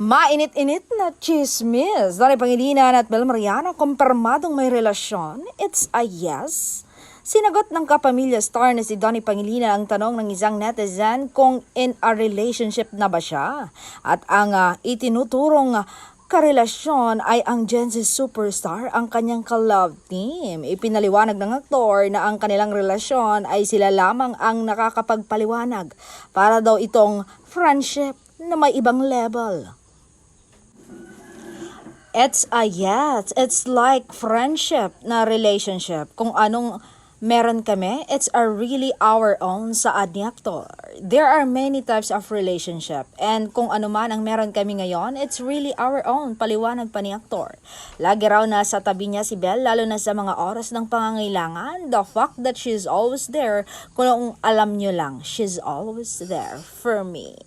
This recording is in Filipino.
Mainit-init na chismis. Dari Pangilinan at Bel Mariano, kumpirmadong may relasyon. It's a yes. Sinagot ng kapamilya star na si Donnie Pangilinan ang tanong ng isang netizen kung in a relationship na ba siya. At ang itinuturong karelasyon ay ang Gen Z superstar, ang kanyang ka-love team. Ipinaliwanag ng aktor na ang kanilang relasyon ay sila lamang ang nakakapagpaliwanag para daw itong friendship na may ibang level. It's a yes. It's like friendship na relationship. Kung anong meron kami, it's a really our own sa ni actor. There are many types of relationship. And kung ano man ang meron kami ngayon, it's really our own. Paliwanag pa ni actor. Lagi raw nasa tabi niya si Belle, lalo na sa mga oras ng pangangailangan. The fact that she's always there, kung alam nyo lang, she's always there for me.